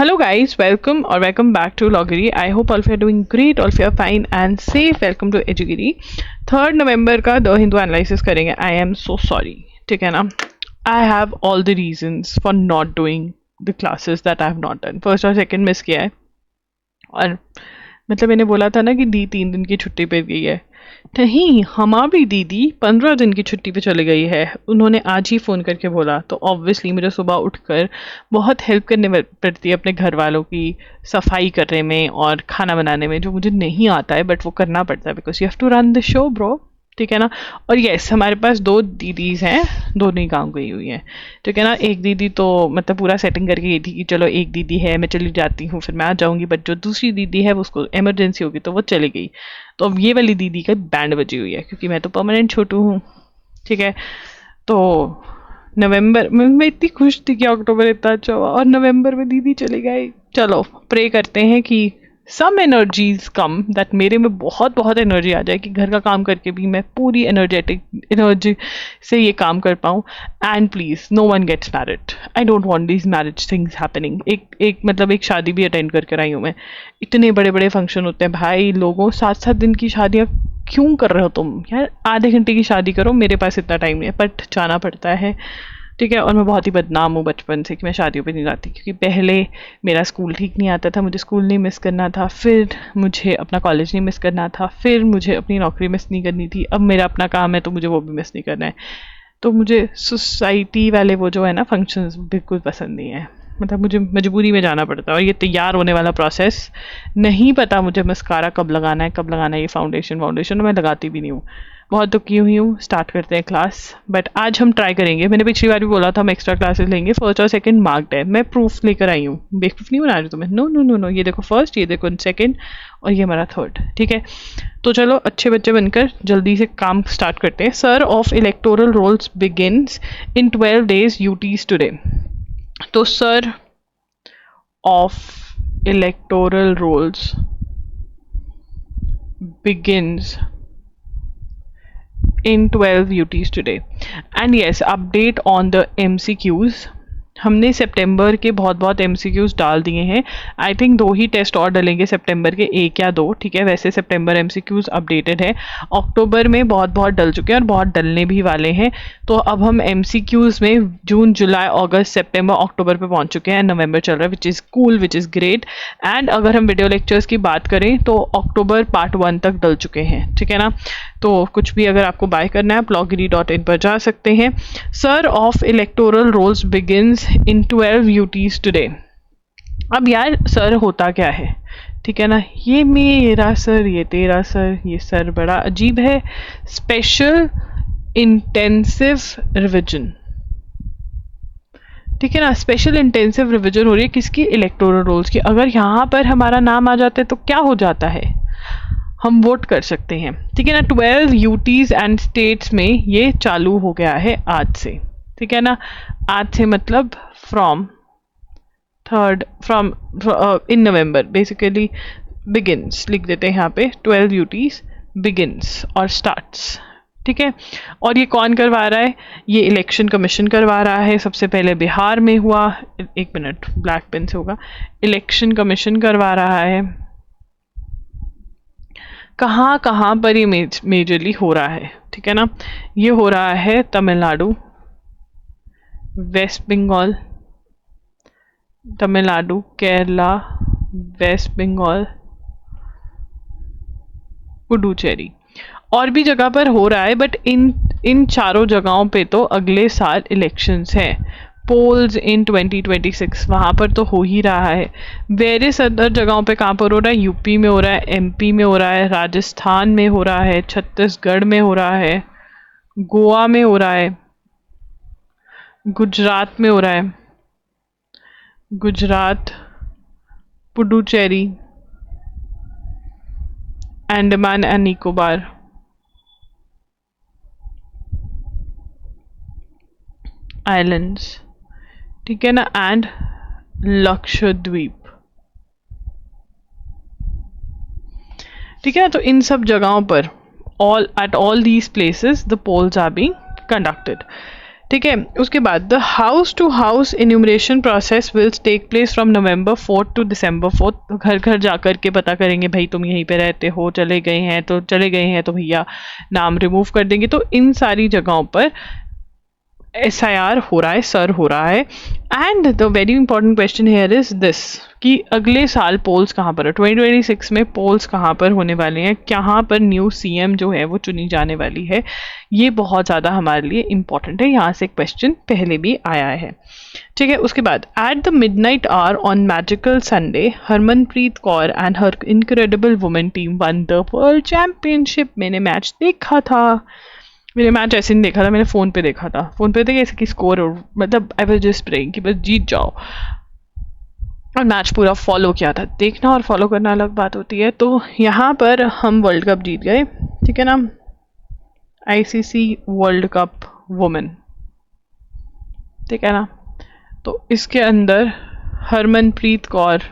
Hello guys, welcome back to Loggery. I hope all of you are doing great, all of you are fine and safe. Welcome to Edugiri. 3rd November का the Hindu analysis करेंगे. I am so sorry, ठीक है ना. I have all the reasons for not doing the classes that I have not done. First और second miss किया है, और मतलब मैंने बोला था ना कि दी 3 दिन की छुट्टी पे गई है. नहीं, हमारी दीदी 15 दिन की छुट्टी पे चली गई है. उन्होंने आज ही फ़ोन करके बोला, तो ऑब्वियसली मुझे सुबह उठकर बहुत हेल्प करने पड़ती है अपने घर वालों की सफाई करने में और खाना बनाने में, जो मुझे नहीं आता है बट वो करना पड़ता है because you have to run the show bro, ठीक है ना. और यस, हमारे पास 2 दीदीज़ हैं, दोनों ही गाँव गई हुई हैं, ठीक है ना. एक दीदी तो मतलब पूरा सेटिंग करके गई थी कि चलो एक दीदी है, मैं चली जाती हूँ, फिर मैं आ जाऊँगी. बट जो दूसरी दीदी है वो उसको इमरजेंसी होगी तो वो चली गई. तो अब ये वाली दीदी का बैंड बजी हुई है क्योंकि मैं तो परमानेंट छोटू हूँ, ठीक है. तो नवंबर में मैं इतनी खुश थी कि अक्टूबर इतना अच्छा हुआ और नवंबर में दीदी चली गई. चलो प्रे करते हैं कि सम एनर्जीज कम, दैट मेरे में बहुत बहुत एनर्जी आ जाए कि घर का काम करके भी मैं पूरी एनर्जी से ये काम कर पाऊँ. And please no one gets married. I don't want these marriage things happening. एक शादी भी अटेंड करके आई हूँ मैं. इतने बड़े बड़े फंक्शन होते हैं भाई, लोगों 7-7 दिन की शादियाँ क्यों कर रहे हो तुम यार. आधे घंटे की शादी करो, मेरे पास इतना टाइम नहीं है, बट जाना पड़ता है, ठीक है. और मैं बहुत ही बदनाम हूँ बचपन से कि मैं शादियों पे नहीं जाती, क्योंकि पहले मेरा स्कूल ठीक नहीं आता था, मुझे स्कूल नहीं मिस करना था, फिर मुझे अपना कॉलेज नहीं मिस करना था, फिर मुझे अपनी नौकरी मिस नहीं करनी थी, अब मेरा अपना काम है तो मुझे वो भी मिस नहीं करना है. तो मुझे सोसाइटी वाले वो जो है ना फंक्शंस बिल्कुल पसंद नहीं है. मतलब मुझे मजबूरी में जाना पड़ता है. और ये तैयार होने वाला प्रोसेस, नहीं पता मुझे मस्कारा कब लगाना है, ये फाउंडेशन मैं लगाती भी नहीं हूँ. बहुत दुखी हुई हूँ. स्टार्ट करते हैं क्लास. बट आज हम ट्राई करेंगे, मैंने पिछली बार भी बोला था हम एक्स्ट्रा क्लासेस लेंगे. फर्स्ट और सेकंड मार्क्ड है, मैं प्रूफ लेकर आई हूँ, बेवकूफ़ नहीं बना रही तुम्हें. नो नो नो नो, ये देखो फर्स्ट, ये देखो सेकंड, और ये हमारा थर्ड, ठीक है. तो चलो अच्छे बच्चे बनकर जल्दी से काम स्टार्ट करते हैं. SIR of electoral rolls begins in 12 days UTs today. तो SIR of electoral rolls begins in 12 UTs today. And yes, update on the MCQs. हमने सितंबर के बहुत MCQs डाल दिए हैं. आई थिंक 2 ही टेस्ट और डलेंगे सितंबर के, 1 या 2, ठीक है. वैसे सितंबर MCQs अपडेटेड है. अक्टूबर में बहुत डल चुके हैं और बहुत डलने भी वाले हैं. तो अब हम MCQs में जून, जुलाई, अगस्त, सितंबर, अक्टूबर पे पहुंच चुके हैं. नवंबर चल रहा है, which is cool, which is great. And अगर हम वीडियो लेक्चर्स की बात करें तो अक्टूबर पार्ट 1 तक डल चुके हैं, ठीक है ना. तो कुछ भी अगर आपको बाय करना है आप loggery.in पर जा सकते हैं. SIR of electoral rolls begins in 12 UTs today. अब यार सर होता क्या है, ठीक है ना. ये मेरा सर, ये तेरा सर, ये सर बड़ा अजीब है. स्पेशल इंटेंसिव रिविजन, ठीक है ना. स्पेशल इंटेंसिव रिविजन हो रही है किसकी? इलेक्टोरल रोल्स की. अगर यहाँ पर हमारा नाम आ जाता है तो क्या हो जाता है, हम वोट कर सकते हैं, ठीक है ना. 12 UTs एंड स्टेट्स में ये चालू हो गया है आज से, ठीक है ना. आज से मतलब from in November basically. Begins लिख देते हैं यहाँ पे, 12 UTs बिगिन्स और स्टार्ट्स, ठीक है. और ये कौन करवा रहा है? ये इलेक्शन कमीशन करवा रहा है. सबसे पहले बिहार में हुआ, 1 मिनट ब्लैक पेन से होगा. इलेक्शन कमीशन करवा रहा है. कहाँ पर ये मेजरली हो रहा है, ठीक है ना. ये हो रहा है तमिलनाडु, वेस्ट बंगाल, तमिलनाडु, केरला, वेस्ट बंगाल, पुडुचेरी, और भी जगह पर हो रहा है. बट इन चारों जगहों पे तो अगले साल इलेक्शंस हैं. पोल्स इन 2026 वहाँ पर तो हो ही रहा है. वेरियस अदर जगहों पे कहाँ पर हो रहा है? यूपी में हो रहा है, MP में हो रहा है, राजस्थान में हो रहा है, छत्तीसगढ़ में हो रहा है, गोवा में हो रहा है, गुजरात में हो रहा है. गुजरात, पुडुचेरी, अंडमान एंड निकोबार, आइलैंड्स, ठीक है ना, एंड लक्षद्वीप, ठीक है. तो इन सब जगहों पर all these places the polls are being conducted, ठीक है। उसके बाद the house to house enumeration process will take place from November 4 to December 4। घर घर जा कर के पता करेंगे भाई तुम यहीं पे रहते हो, चले गए हैं तो भैया नाम रिमूव कर देंगे। तो इन सारी जगहों पर SIR हो रहा है, सर हो रहा है। And the very important question here is this कि अगले साल पोल्स कहाँ पर है, 2026 में पोल्स कहाँ पर होने वाले हैं, कहाँ पर न्यू CM जो है वो चुनी जाने वाली है। ये बहुत ज़्यादा हमारे लिए इंपॉर्टेंट है, यहाँ से क्वेश्चन पहले भी आया है। ठीक है। उसके बाद at the midnight hour on magical Sunday Harmanpreet Kaur and her incredible women team won the world championship. मैंने मैच देखा था, मैंने मैच ऐसे नहीं देखा था, मैंने फ़ोन पे देखा था। फ़ोन पे कैसे की स्कोर, मतलब आई वाज जस्ट प्रेइंग कि बस जीत जाओ, और मैच पूरा फॉलो किया था। देखना और फॉलो करना अलग बात होती है। तो यहाँ पर हम वर्ल्ड कप जीत गए, ठीक है ना, ICC वर्ल्ड कप वुमेन, ठीक है ना। तो इसके अंदर Harmanpreet Kaur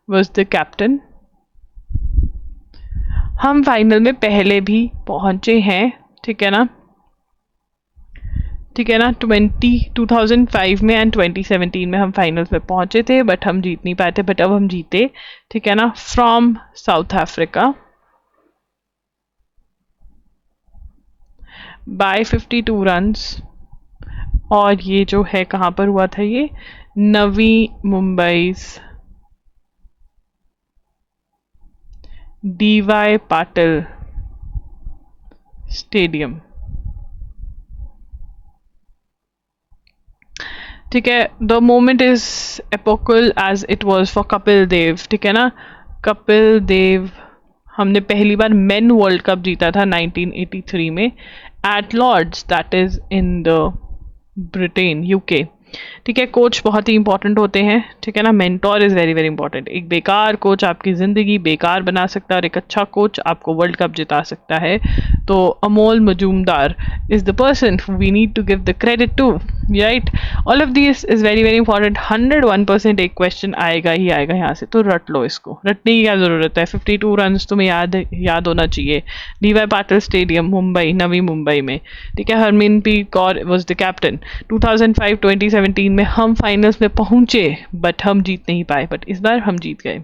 was the captain. हम फाइनल में पहले भी पहुंचे हैं, ठीक है ना, ठीक है ना। 2005 में एंड 2017 में हम फाइनल्स में पहुंचे थे, बट हम जीत नहीं पाए थे। बट अब हम जीते, ठीक है ना, from South Africa by 52 runs. और ये जो है कहाँ पर हुआ था, ये नवी मुंबई DY पाटिल स्टेडियम, ठीक है। The moment is epochal as it was for Kapil Dev, ठीक है ना। कपिल देव, हमने पहली बार मेन वर्ल्ड कप जीता था 1983 में at Lord's, that is in the Britain, UK, ठीक है। कोच बहुत ही इंपॉर्टेंट होते हैं, ठीक है ना। Mentor is very very important. एक बेकार कोच आपकी ज़िंदगी बेकार बना सकता है और एक अच्छा कोच आपको वर्ल्ड कप जिता सकता है। तो Amol Majumdar is the person we need to give the credit to, right. All of this is very very important. 101% एक क्वेश्चन आएगा ही आएगा यहाँ से, तो रट लो इसको। रटने की क्या ज़रूरत है, 52 रन तुम्हें याद होना चाहिए। DY पाटिल स्टेडियम, मुंबई, नवी मुंबई में, ठीक है। Harmanpreet Kaur was the captain. 2005-2017 में हम फाइनल्स में पहुंचे, बट हम जीत नहीं पाए, बट इस बार हम जीत गए।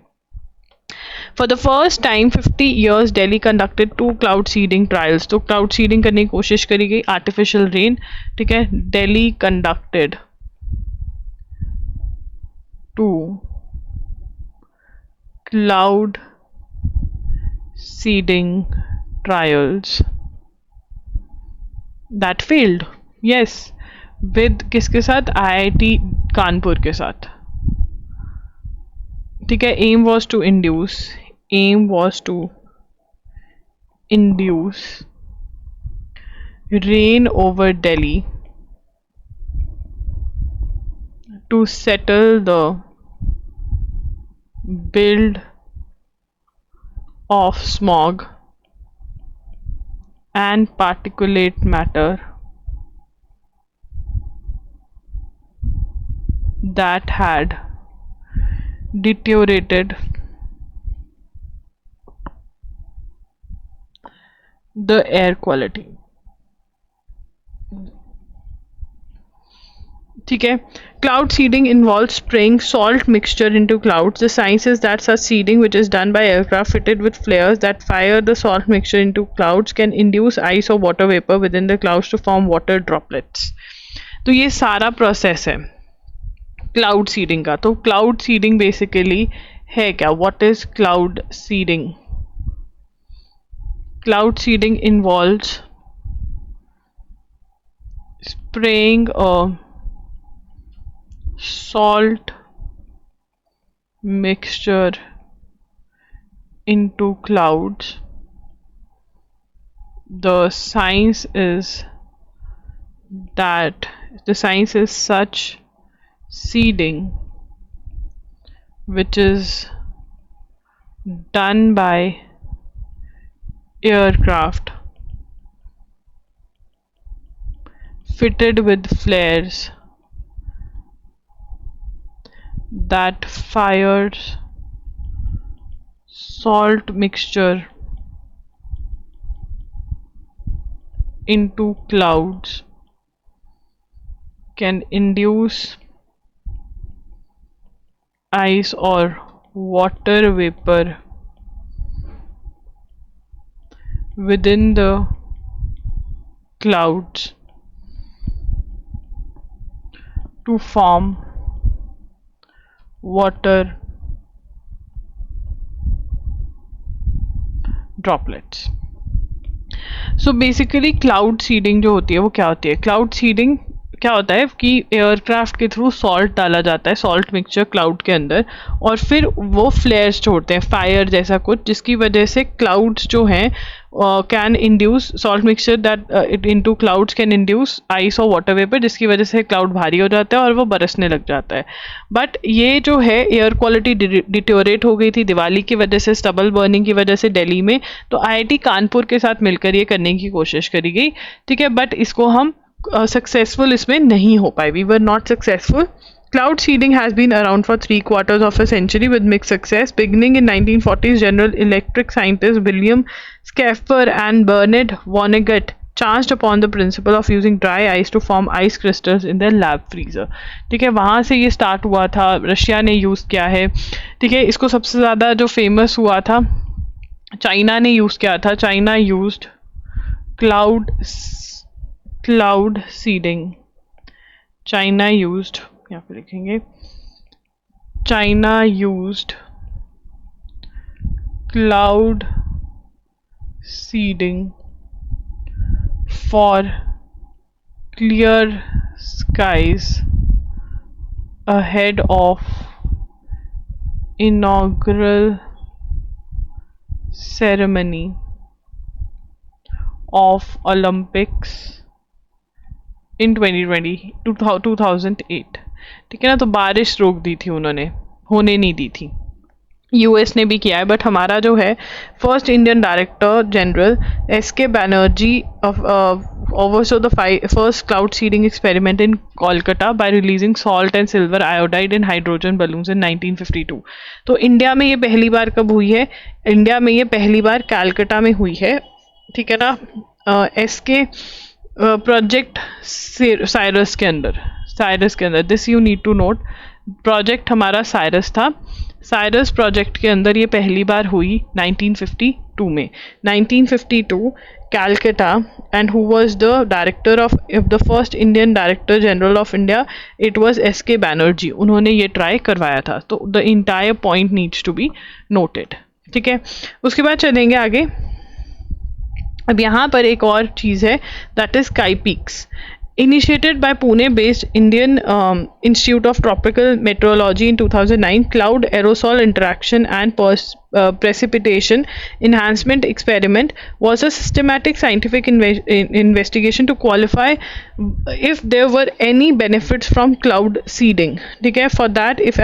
For the first time 50 years Delhi conducted 2 cloud seeding trials. तो क्लाउड सीडिंग करने की कोशिश करी गई, आर्टिफिशियल रेन, ठीक है। Delhi conducted 2 cloud seeding trials that failed, yes. With किसके साथ, IIT कानपुर के साथ, ठीक है। Aim was to induce rain over Delhi to settle the build of smog and particulate matter that had deteriorated the air quality, ठीक है। Cloud seeding involves spraying salt mixture into clouds. The science is that such seeding, which is done by aircraft fitted with flares that fire the salt mixture into clouds, can induce ice or water vapor within the clouds to form water droplets. तो ये सारा process है cloud seeding का। तो cloud seeding basically है क्या, what is cloud seeding? Cloud seeding involves spraying a salt mixture into clouds. The science is such seeding which is done by aircraft fitted with flares that fires salt mixture into clouds can induce ice or water vapor within the clouds to form water droplets. So basically cloud seeding जो होती है वो क्या होती है? Cloud seeding क्या होता है कि एयरक्राफ्ट के थ्रू सॉल्ट डाला जाता है, सॉल्ट मिक्सचर क्लाउड के अंदर, और फिर वो फ्लेयर्स छोड़ते हैं, फायर जैसा कुछ, जिसकी वजह से क्लाउड्स जो हैं can induce salt mixture that into clouds can induce ice और वाटर वेपर, जिसकी वजह से क्लाउड भारी हो जाता है और वो बरसने लग जाता है. बट ये जो है एयर क्वालिटी डिटोरेट हो गई थी दिवाली की वजह से, स्टबल बर्निंग की वजह से दिल्ली में, तो आईआईटी कानपुर के साथ मिलकर ये करने की कोशिश करी गई. ठीक है, बट इसको हम सक्सेसफुल इसमें नहीं हो पाए. We were not successful. Cloud seeding has been around for 3/4 of a century with mixed success. Beginning in 1940s, General Electric scientists William Schaefer and Bernard Vonnegut chanced upon the principle of using dry ice to form ice crystals in their lab freezer. ठीक है, वहाँ से ये start हुआ था. Russia ने use किया है. ठीक है, इसको सबसे ज़्यादा जो फेमस हुआ था चाइना ने यूज़ किया था. China used cloud seeding. China used, यहाँ पे लिखेंगे, China used cloud seeding for clear skies ahead of inaugural ceremony of Olympics in 2008. ठीक है ना, तो बारिश रोक दी थी उन्होंने, होने नहीं दी थी. यूएस ने भी किया है, बट हमारा जो है first Indian director general SK. Banerjee oversaw the first cloud seeding experiment in Kolkata by releasing salt and silver iodide in hydrogen balloons in 1952. तो इंडिया में ये पहली बार कब हुई है? इंडिया में ये पहली बार कैलकाटा में हुई है. ठीक है ना, एस.के. प्रोजेक्ट साइरस के अंदर, this you need to note. Project हमारा साइरस था. साइरस प्रोजेक्ट के अंदर ये पहली बार हुई 1952 में. 1952 Calcutta, and who was the director of the first Indian director general of India, it was S K. Banerjee. उन्होंने ये ट्राई करवाया था. तो the entire point needs to be noted. ठीक है, उसके बाद चलेंगे आगे. अब यहाँ पर एक और चीज़ है, that is sky peaks. Initiated by Pune-based Indian Institute of Tropical Meteorology in 2009, cloud aerosol interaction and precipitation enhancement experiment was a systematic scientific investigation to qualify if there were any benefits from cloud seeding. ठीक है, for that it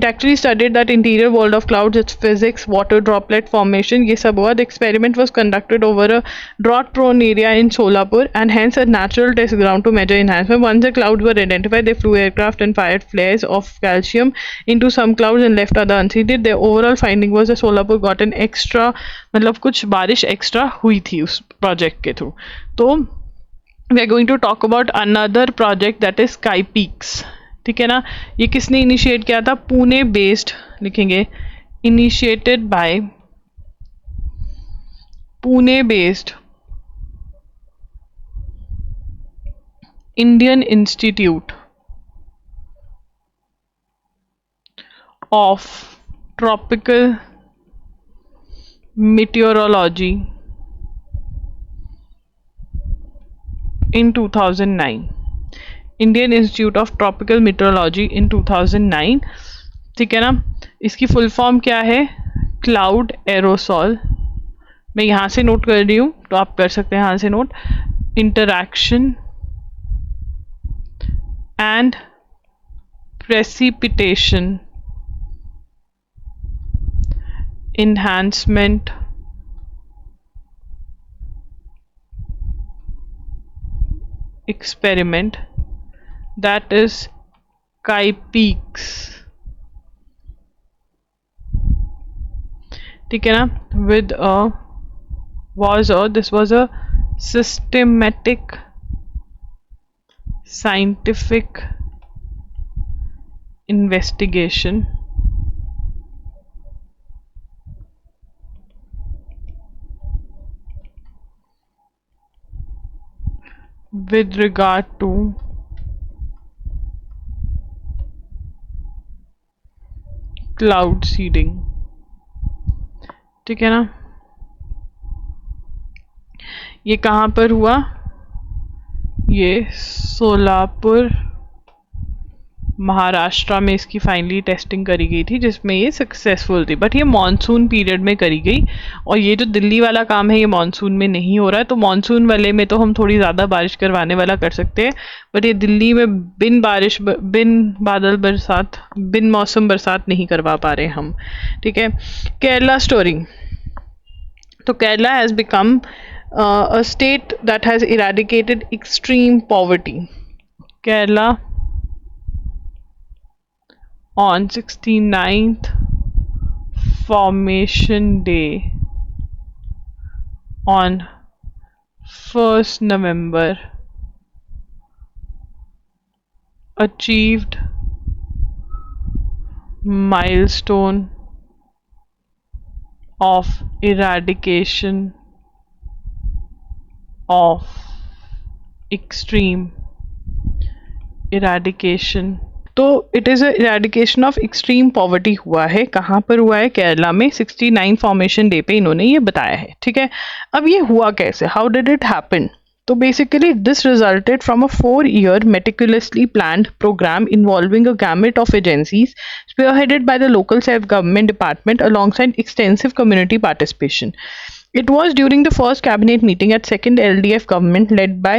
actually studied that interior world of clouds, its physics, water droplet formation, ये सब हुआ. The experiment was conducted over a drought-prone area in Solapur and hence a natural test ground to measure enhancement. Once the clouds were identified, they flew aircraft and fired flares of calcium into some clouds and left other unseeded. Their overall finding was that Solapur got an extra, मतलब कुछ बारिश extra हुई थी उस project के through. तो we are going to talk about another project that is CAIPEEX. ठीक है ना, ये किसने इनिशिएट किया था? पुणे बेस्ड, लिखेंगे initiated by Pune based Indian Institute of Tropical Meteorology in 2009. Indian Institute of Tropical Meteorology in 2009. ठीक है ना, इसकी फुल फॉर्म क्या है? Cloud aerosol. मैं यहाँ से नोट कर रही हूँ, तो आप कर सकते हैं यहाँ से note. Interaction and precipitation enhancement experiment, that is SkyPeaks. ठीक है ना, this was a systematic scientific investigation with regard to cloud seeding. ठीक है ना, ये कहाँ पर हुआ? ये सोलापुर महाराष्ट्र में इसकी फाइनली टेस्टिंग करी गई थी, जिसमें ये सक्सेसफुल थी। बट ये मॉनसून पीरियड में करी गई, और ये जो दिल्ली वाला काम है ये मॉनसून में नहीं हो रहा है। तो मॉनसून वाले में तो हम थोड़ी ज़्यादा बारिश करवाने वाला कर सकते हैं, बट ये दिल्ली में बिन बारिश, बिन बादल बरसात, बिन मौसम बरसात नहीं करवा पा रहे हम। ठीक है, केरला स्टोरी। तो Kerala has become a state that has eradicated extreme poverty. Kerala on 69th Formation Day on 1st November achieved milestone of eradication of extreme eradication। तो it is eradication of extreme poverty हुआ है। कहाँ पर हुआ है? केरला में 69 formation day पे इन्होंने ये बताया है। ठीक है, अब ये हुआ कैसे? How did it happen? तो basically this resulted from a 4-year meticulously planned program involving a gamut of agencies spearheaded by the local self-government department alongside extensive community participation. It was during the first cabinet meeting at second LDF government led by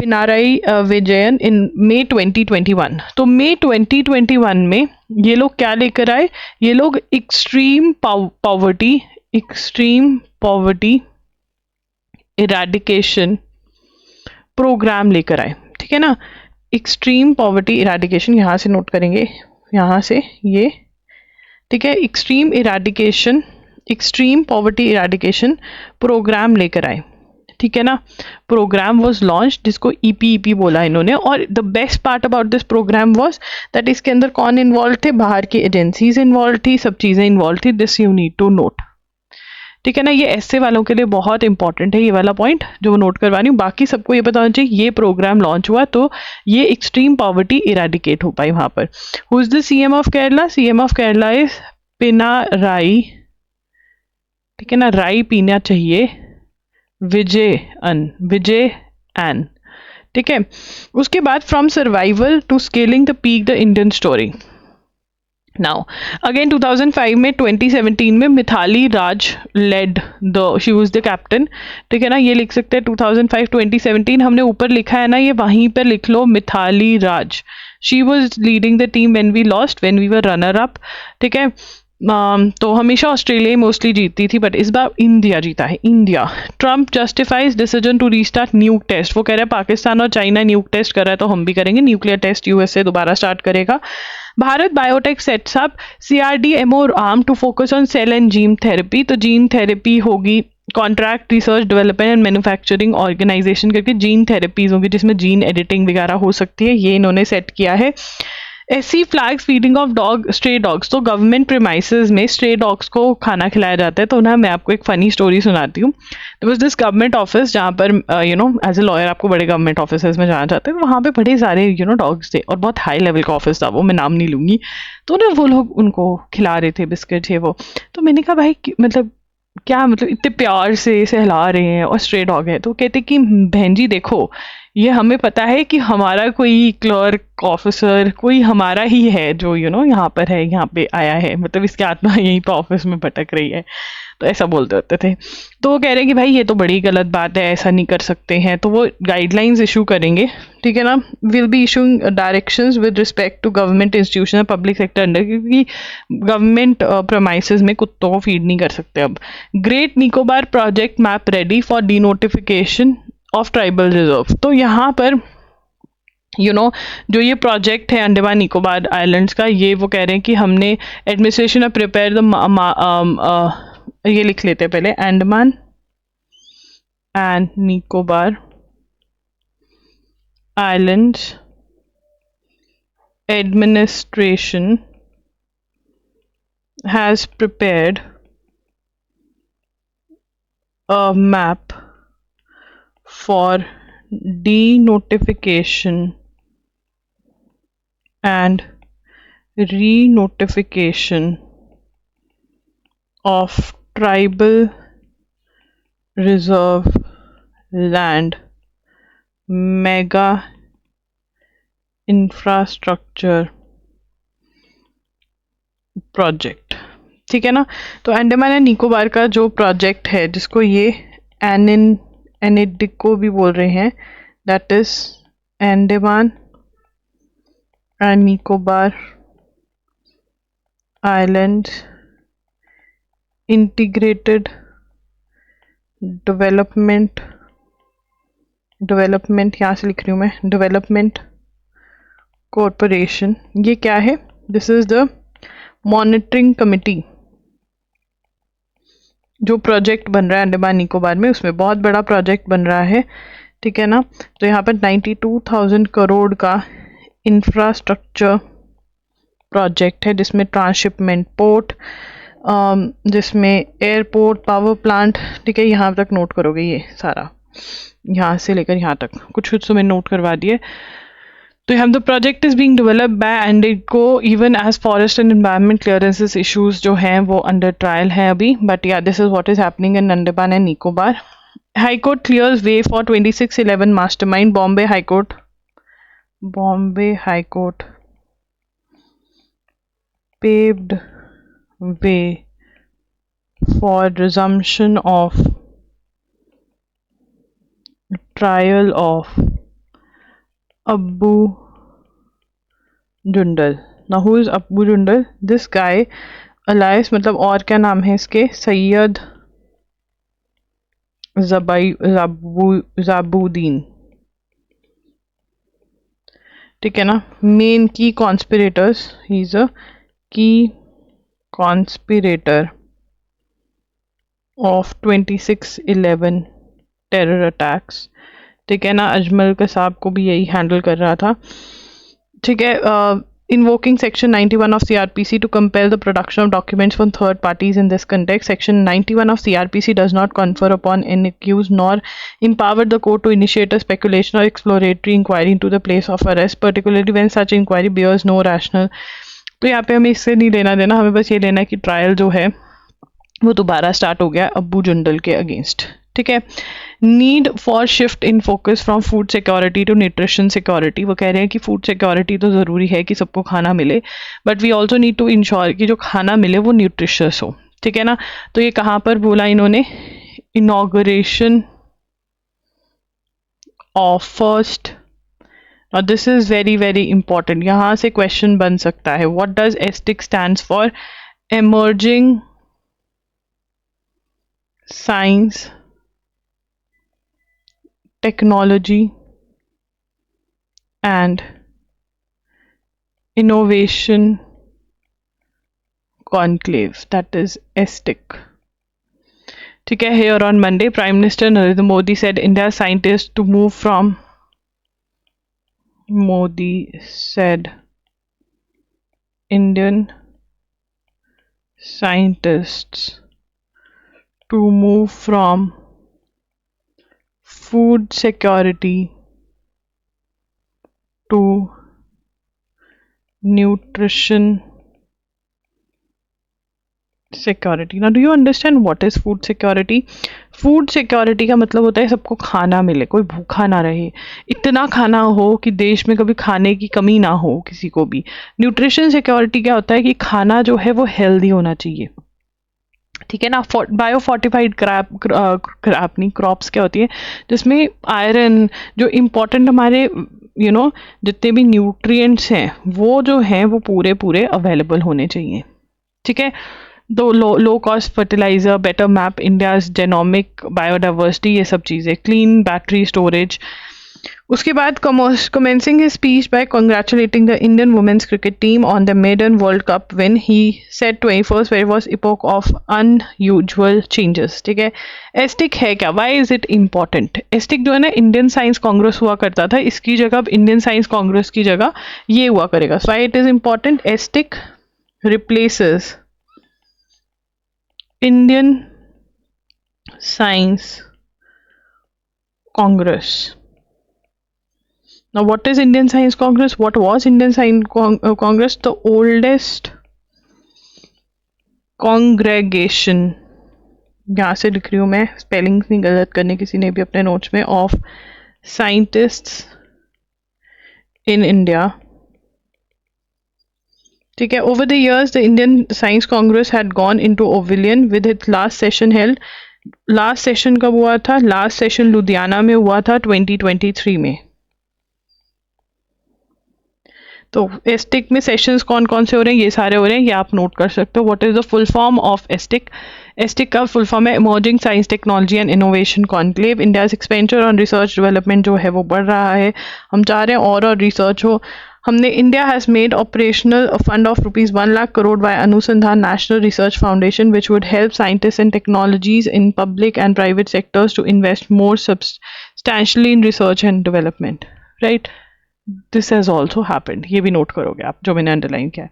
Pinarayi Vijayan in May 2021। तो May 2021 में ये लोग क्या लेकर आए? ये लोग extreme poverty eradication programme लेकर आए। ठीक है ना, एक्सट्रीम पॉवर्टी इरेडिकेशन, यहाँ से नोट करेंगे, यहाँ से ये। ठीक है, एक्सट्रीम पॉवर्टी इरेडिकेशन प्रोग्राम लेकर आए। ठीक है ना, प्रोग्राम वॉज लॉन्च, जिसको ईपीईपी बोला इन्होंने। और the best part about this program was that इसके अंदर कौन इन्वॉल्व थे? बाहर की एजेंसीज इन्वॉल्व थी, सब चीज़ें इन्वॉल्व थी। This you need to note. ठीक है ना, ये ऐसे वालों के लिए बहुत इंपॉर्टेंट है ये वाला पॉइंट जो नोट करवानी हूँ। बाकी सबको ये बताना चाहिए ये प्रोग्राम लॉन्च हुआ तो ये एक्सट्रीम पॉवर्टी इरेडिकेट हो पाई वहाँ पर। Who is the CM of Kerala? CM of Kerala is Pinarayi. ठीक है ना, राई पीना चाहिए, विजयन। ठीक है, उसके बाद from survival to scaling the peak the Indian story. Now again 2005 में 2017 में Mithali Raj led she was the captain. ठीक है ना, ये लिख सकते हैं 2005 2017, हमने ऊपर लिखा है ना, ये वहीं पर लिख लो Mithali Raj. She was leading the team when we lost, when we were runner up. ठीक है, तो हमेशा ऑस्ट्रेलिया मोस्टली जीतती थी, बट इस बार इंडिया जीता है, India. Trump justifies decision to restart nuke test. वो कह रहे हैं पाकिस्तान और चाइना न्यूक टेस्ट कर रहा है तो हम भी करेंगे, न्यूक्लियर टेस्ट यूएसए दोबारा स्टार्ट करेगा। Bharat Biotech sets up CRDMO arm to focus on cell and gene therapy. तो जीन थेरेपी होगी contract research development and manufacturing organisation करके जीन थेरेपीज होंगी, जिसमें जीन एडिटिंग वगैरह हो सकती है, ये इन्होंने सेट किया है। SC flags feeding of stray dogs. तो गवर्नमेंट प्रीमाइसेस में स्ट्रे डॉग्स को खाना खिलाया जाता है। तो ना मैं आपको एक फ़नी स्टोरी सुनाती हूँ। There was this government office जहाँ पर एज ए लॉयर आपको बड़े गवर्नमेंट ऑफिस में जाना चाहते हैं, तो वहाँ पे बड़े सारे डॉग्स थे और बहुत हाई लेवल का ऑफिस था वो, मैं नाम नहीं लूँगी। तो ना वो लोग उनको खिला रहे थे बिस्किट, ये वो। तो मैंने कहा भाई मतलब क्या, मतलब इतने प्यार से सहला रहे हैं और स्ट्रे डॉग है। तो कहते कि बहन जी देखो, ये हमें पता है कि हमारा कोई क्लर्क ऑफिसर कोई हमारा ही है जो यहाँ पर है, यहाँ पे आया है, मतलब इसकी आत्मा यहीं पे ऑफिस में भटक रही है। तो ऐसा बोलते होते थे। तो वो कह रहे हैं कि भाई ये तो बड़ी गलत बात है, ऐसा नहीं कर सकते हैं। तो वो गाइडलाइंस इशू करेंगे। ठीक है ना, will be issuing directions with respect to government institution public sector under, क्योंकि गवर्नमेंट प्रोमाइसेस में कुत्तों को फीड नहीं कर सकते अब। Great Nicobar project map ready for denotification of tribal reserve. तो यहाँ पर जो ये प्रोजेक्ट है अंडमान निकोबार आइलैंड्स का, ये वो कह रहे हैं कि हमने एडमिनिस्ट्रेशन प्रिपेयर द ये लिख लेते हैं पहले, Andaman and Nicobar islands administration has prepared a map for denotification and re-notification of tribal reserve land mega infrastructure project. ठीक है ना। तो अंडमान एंड निकोबार का जो प्रोजेक्ट है जिसको ये एनिडिको भी बोल रहे हैं, that is Andaman and Nicobar island integrated development यहाँ से लिख रही हूँ मैं, डेवलपमेंट कॉरपोरेशन। ये क्या है? This is the monitoring committee. जो प्रोजेक्ट बन रहा है अंडमान निकोबार में, उसमें बहुत बड़ा प्रोजेक्ट बन रहा है। ठीक है ना। तो यहाँ पर 92,000 करोड़ का इंफ्रास्ट्रक्चर प्रोजेक्ट है, जिसमें ट्रांसशिपमेंट पोर्ट, जिसमें एयरपोर्ट, पावर प्लांट। ठीक है, यहाँ तक नोट करोगे ये सारा, यहाँ से लेकर यहाँ तक कुछ कुछ तो मैंने नोट करवा दिए। तो हम the project is being developed by ANIIDCO even as forest and environment clearances issues जो हैं वो अंडर ट्रायल हैं अभी, but yeah this is what is happening in Andaman and Nicobar. High court clears way for 2611 mastermind. Bombay high court paved way for resumption of trial of Abu Jundal. Now who is Abu Jundal? This guy alias, मतलब और क्या नाम है इसके, सैयद ज़ाबुद्दीन। ठीक है ना। Main की कॉन्स्पिरेटर्स, ही इज अ की कॉन्स्पिरेटर ऑफ 2611 टेरर अटैक्स। ठीक है ना। अजमल कसाब को भी यही हैंडल कर रहा था। ठीक है। Invoking Section 91 of CRPC to compel the production of documents from third parties in this context. Section 91 of CRPC does not confer upon an accused nor empower the court to initiate a speculation or exploratory inquiry into the place of arrest, particularly when such inquiry bears no rational। तो यहाँ पे हमें इससे नहीं लेना देना, हमें बस ये लेना है कि ट्रायल जो है वो दोबारा स्टार्ट हो गया अब्बू जुंडल के अगेंस्ट। ठीक है। Need for shift in focus from food security to nutrition security. वो कह रहे हैं कि फूड सिक्योरिटी तो ज़रूरी है कि सबको खाना मिले, but we also need to ensure कि जो खाना मिले वो न्यूट्रिशियस हो। ठीक है ना। तो ये कहाँ पर बोला इन्होंने? इनॉग्रेशन ऑफ फर्स्ट, और this is very very important, यहाँ से क्वेश्चन बन सकता है। What does asterisk stands for? Emerging science technology and innovation conclave, that is ESTIC। ठीक है। Here on Monday, Prime Minister Narendra Modi said India's scientists to move from Indian scientists to move from food security to nutrition security। Now do you understand what is food security? Food security का मतलब होता है सबको खाना मिले, कोई भूखा ना रहे, इतना खाना हो कि देश में कभी खाने की कमी ना हो किसी को भी। न्यूट्रिशन सिक्योरिटी क्या होता है कि खाना जो है वो हेल्दी होना चाहिए। ठीक है ना। बायो फोर्टिफाइड क्रॉप्स क्या होती है? जिसमें आयरन, जो इम्पोर्टेंट हमारे जितने भी न्यूट्रिएंट्स हैं वो जो हैं वो पूरे पूरे अवेलेबल होने चाहिए। ठीक है। दो low cost fertiliser, better map India's genomic biodiversity, ये सब चीज़ें, क्लीन बैटरी स्टोरेज। उसके बाद commencing his speech by congratulating the Indian women's cricket team on the maiden World Cup win, he said 21st February was epoch of unusual changes. ठीक है, asterisk है क्या? Why is it important? Asterisk जो है ना, Indian science Congress हुआ करता था, इसकी जगह अब इंडियन साइंस कांग्रेस की जगह ये हुआ करेगा. So why it is important? Asterisk replaces Indian Science Congress. Now, what is Indian Science Congress? What was Indian Science Congress? The oldest congregation. यहाँ से लिख रही हूँ मैं, स्पेलिंग नहीं गलत करने किसी ने भी अपने नोट्स में, ऑफ साइंटिस्ट्स इन इंडिया. ठीक है. Over the years the Indian Science Congress had gone into oblivion with its last session held. Last session कब हुआ था? लास्ट सेशन लुधियाना में हुआ था 2023 में. तो एस्टिक में सेशंस कौन कौन से हो रहे हैं? ये सारे हो रहे हैं, ये आप नोट कर सकते हो. What is the full form of asterisk? Asterisk का फुल फॉर्म है emerging science technology and innovation conclave. India's expenditure on research development जो है वो बढ़ रहा है. हम चाह रहे हैं और रिसर्च हो. हमने India has made operational fund of ₹1,00,000 crore by Anusandhan national research foundation which would help scientist and technologies in public and private sectors to invest more substantially in research and development. Right, this has also happened. ये भी note करोगे आप, जो मैंने underline किया है.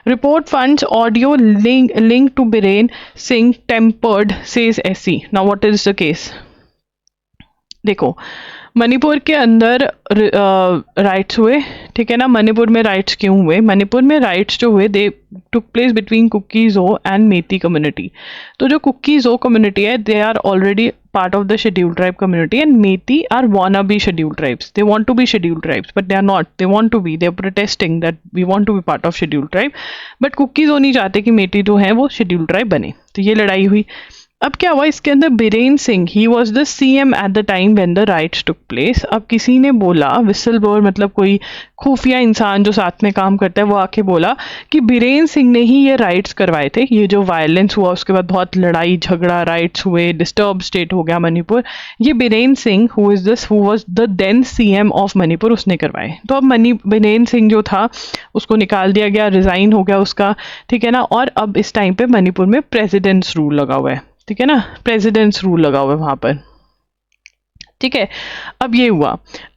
Report finds audio link to Biren Singh tampered says SC. Now what is the case? देखो, मणिपुर के अंदर राइट्स हुए. ठीक है ना. मणिपुर में राइट्स क्यों हुए? मणिपुर में राइट्स जो हुए they took place between Kuki Zo and Meitei community. तो जो कुकी ज़ो कम्युनिटी है, they are already part of the scheduled tribe community, and Methi are wannabe scheduled tribes. They want to be scheduled tribes, but they are not. They want to be. They are protesting that we want to be part of scheduled tribe. But Kuki जो नहीं चाहते कि Methi जो है वो scheduled tribe बने. तो ये लड़ाई हुई. अब क्या हुआ इसके अंदर? Biren Singh, he was the CM at the time when the rights took place. अब किसी ने बोला, विसल ब्लोअर मतलब कोई खुफिया इंसान जो साथ में काम करता है, वो आके बोला कि बीरेन सिंह ने ही ये राइट्स करवाए थे. ये जो वायलेंस हुआ उसके बाद बहुत लड़ाई झगड़ा, राइट्स हुए, डिस्टर्ब स्टेट हो गया मणिपुर, ये Biren Singh who was the then CM of Manipur, उसने करवाए. तो अब बीरेन सिंह जो था उसको निकाल दिया गया, रिजाइन हो गया उसका. ठीक है ना. और अब इस टाइम पे मणिपुर में प्रेसिडेंट्स रूल लगा हुआ है. ठीक है ना, प्रेसिडेंट्स रूल लगा हुआ है वहां पर. ठीक है. अब ये हुआ.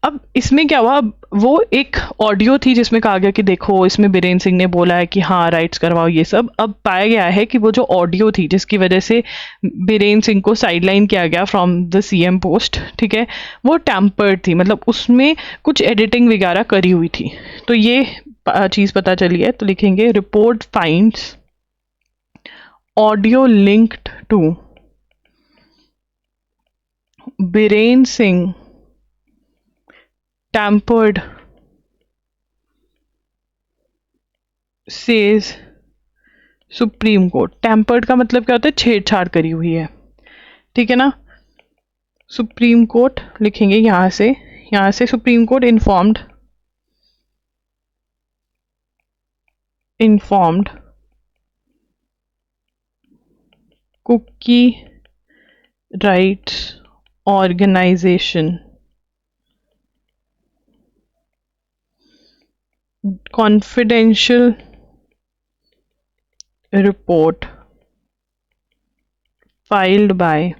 अब इसमें क्या हुआ? वो एक ऑडियो थी जिसमें कहा गया कि देखो इसमें बीरेन सिंह ने बोला है कि हाँ राइट्स करवाओ ये सब. अब पाया गया है कि वो जो ऑडियो थी जिसकी वजह से बीरेन सिंह को साइडलाइन किया गया फ्रॉम द CM पोस्ट, ठीक है, वो टैम्पर्ड थी. मतलब उसमें कुछ एडिटिंग वगैरह करी हुई थी. तो ये चीज़ पता चली है. तो लिखेंगे report finds audio linked to Biren Singh tampered, says supreme court. Tampered का मतलब क्या होता है? छेड़छाड़ करी हुई है. ठीक है ना. सुप्रीम कोर्ट लिखेंगे यहाँ से Supreme Court informed Kuki rights organisation confidential report filed by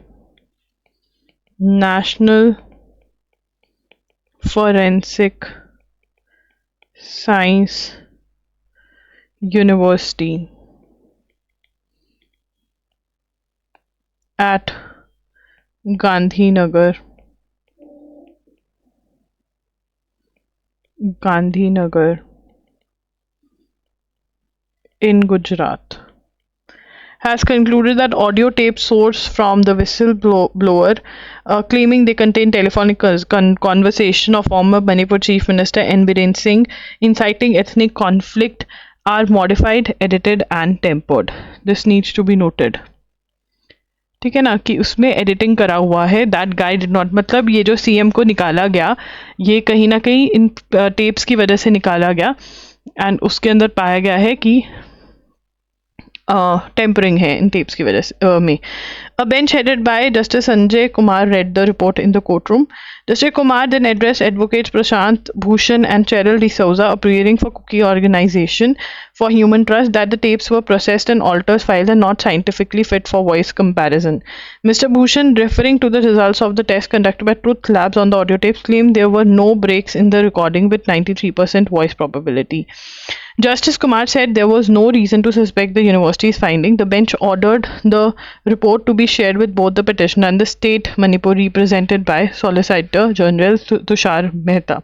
National Forensic Science University at Gandhinagar, in Gujarat, has concluded that audio tape sourced from the whistleblower claiming they contain telephonic conversation of former Manipur Chief Minister N. Biren Singh inciting ethnic conflict are modified, edited and tempered. This needs to be noted. ठीक है ना, कि उसमें editing करा हुआ है. That guy did not, मतलब ये जो CM को निकाला गया ये कहीं ना कहीं इन टेप्स की वजह से निकाला गया. एंड उसके अंदर पाया गया है कि टेम्परिंग है इन टेप्स की वजह से में. A bench headed by Justice Sanjay Kumar read the report in the courtroom. Justice Kumar then addressed advocates Prashant Bhushan and Cheryl D'Souza, appearing for Cookie Organization for Human Trust, that the tapes were processed and alters filed and not scientifically fit for voice comparison. Mr. Bhushan, referring to the results of the test conducted by Truth Labs on the audio tapes, claimed there were no breaks in the recording with 93% voice probability. Justice Kumar said there was no reason to suspect the university's finding. The bench ordered the report to be shared with both the petitioner and the state Manipur, represented by Solicitor General Tushar Mehta.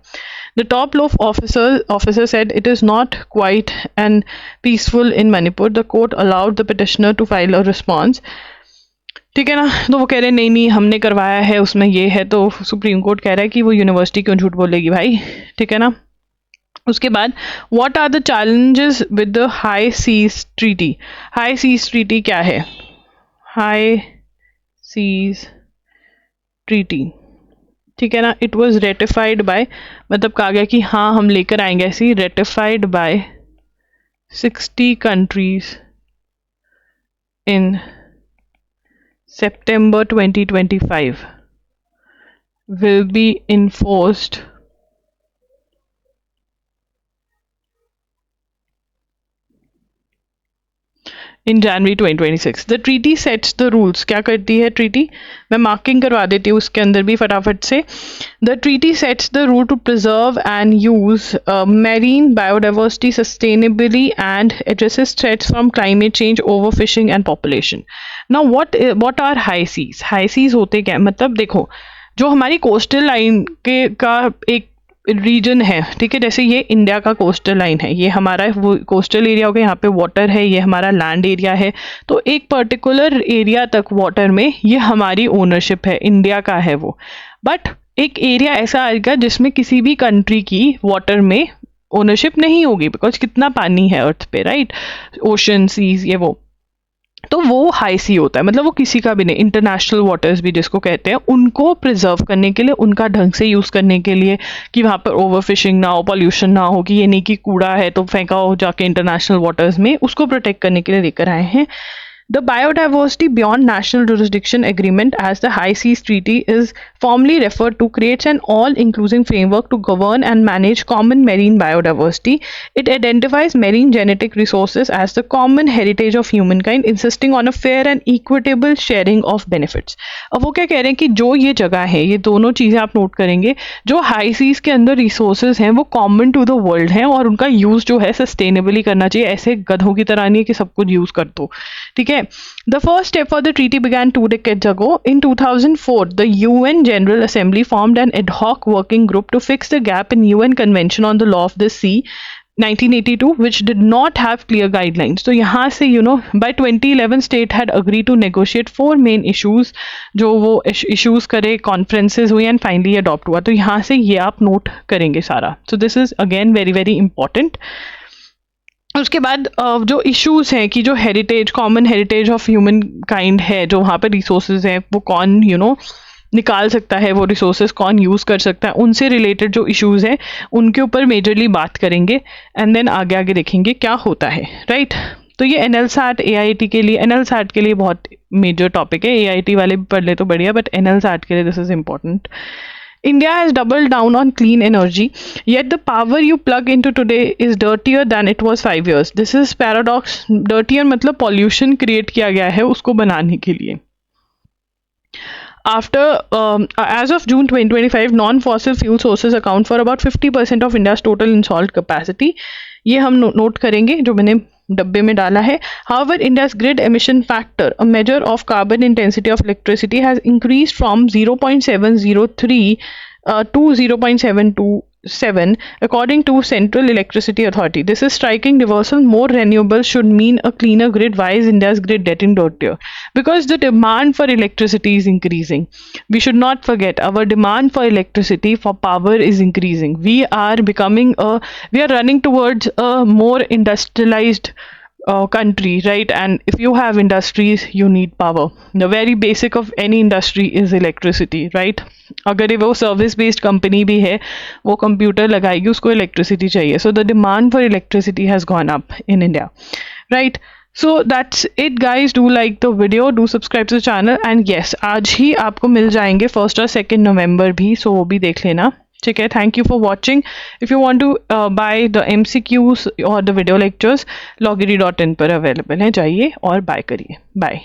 The top law officer said it is not quiet and peaceful in Manipur. The court allowed the petitioner to file a response. ठीक है ना. तो वो कह रहे हैं नहीं नहीं हमने करवाया है उसमें ये है. तो सुप्रीम कोर्ट कह रहा है कि वो यूनिवर्सिटी क्यों झूठ बोलेगी भाई. ठीक है ना. उसके बाद what are the challenges with the high seas treaty. High seas treaty क्या है. हाई सीज ट्रीटी ठीक है ना. इट वाज रेटिफाइड बाय मतलब कहा गया कि हाँ हम लेकर आएंगे ऐसी. Ratified by 60 countries in September 2025, will be enforced in January 2026. The treaty sets the rules. क्या करती है treaty? मैं marking करवा देती हूँ उसके अंदर भी फटाफट से. The treaty sets the rule to preserve and use marine biodiversity sustainably and addresses threats from climate change, overfishing and population. Now what are high seas? High seas होते क्या मतलब देखो जो हमारी कोस्टल लाइन के का एक रीजन है. ठीक है. जैसे ये इंडिया का कोस्टल लाइन है. ये हमारा वो कोस्टल एरिया हो गया. यहाँ पे वाटर है. ये हमारा लैंड एरिया है. तो एक पर्टिकुलर एरिया तक वाटर में ये हमारी ओनरशिप है. इंडिया का है वो. बट एक एरिया ऐसा आएगा जिसमें किसी भी कंट्री की वाटर में ओनरशिप नहीं होगी बिकॉज कितना पानी है अर्थ पे. राइट. ओशन सीज ये वो. तो वो हाई सी होता है मतलब वो किसी का भी नहीं. इंटरनेशनल वाटर्स भी जिसको कहते हैं उनको प्रिजर्व करने के लिए उनका ढंग से यूज़ करने के लिए कि वहाँ पर ओवर फिशिंग ना हो, पॉल्यूशन ना हो, कि ये नहीं कि कूड़ा है तो फेंका हो जाके इंटरनेशनल वाटर्स में. उसको प्रोटेक्ट करने के लिए लेकर आए हैं. The Biodiversity Beyond National Jurisdiction Agreement, as the High Seas Treaty is formally referred to, creates an all-inclusive framework to govern and manage common marine biodiversity. It identifies marine genetic resources as the common heritage of humankind, insisting on a fair and equitable sharing of benefits. अब वो क्या कह रहे हैं कि जो ये जगह है, ये दोनों चीज़ें आप नोट करेंगे, जो हाई सीज के अंदर रिसोर्सेज हैं वो कॉमन टू द वर्ल्ड हैं और उनका यूज़ जो है सस्टेनेबली करना चाहिए. ऐसे गधों की तरह नहीं है कि सब कुछ यूज़ कर दो. ठीक है. The first step for the treaty began 2 decades ago. In 2004, the UN General Assembly formed an ad hoc working group to fix the gap in UN Convention on the Law of the Sea 1982, which did not have clear guidelines. तो यहाँ से by 2011 state had agreed to negotiate 4 main issues जो वो issues करे, conferences हुई and finally adopt हुआ. तो यहाँ से ये आप note करेंगे सारा. So this is again very very important. उसके बाद जो इश्यूज हैं कि जो heritage, common heritage of human kind है, जो वहाँ पे रिसोर्सेज हैं वो कौन निकाल सकता है, वो रिसोर्सेज कौन यूज़ कर सकता है, उनसे रिलेटेड जो इश्यूज हैं उनके ऊपर मेजरली बात करेंगे एंड देन आगे आगे देखेंगे क्या होता है. राइट. तो ये NLSAT AIT के लिए, NLSAT के लिए बहुत मेजर टॉपिक है. AIT वाले भी पढ़ ले तो बढ़िया, बट NLSAT के लिए this is important. India has doubled down on clean energy, yet the power you plug into today is dirtier than it was 5 years. This is paradox. Dirtier मतलब pollution create किया गया है उसको बनाने के लिए. As of June 2025, non-fossil fuel sources account for about 50% of India's total installed capacity. ये हम नोट करेंगे जो मैंने डब्बे में डाला है. However, India's grid emission factor, a measure of carbon intensity of electricity, has increased from 0.703 to 0.727 according to Central Electricity Authority. This is striking reversal. More renewables should mean a cleaner grid. Why is India's grid getting dirtier? Because the demand for electricity is increasing. We should not forget our demand for electricity, for power, is increasing. We are running towards a more industrialized country, right? And if you have industries, you need power. The very basic of any industry is electricity, right? अगर वो service based company भी है, वो computer लगाएगी, उसको electricity चाहिए. So the demand for electricity has gone up in India. Right. So that's it guys, do like the video, do subscribe to the channel and yes आज ही आपको मिल जाएंगे 1 और 2 नवंबर भी, सो वो भी देख लेना, ठीक है। Thank you for watching. If you want to buy the MCQs और द वीडियो लेक्चर्स loggery.in पर अवेलेबल है, जाइए और बाय करिए। बाय।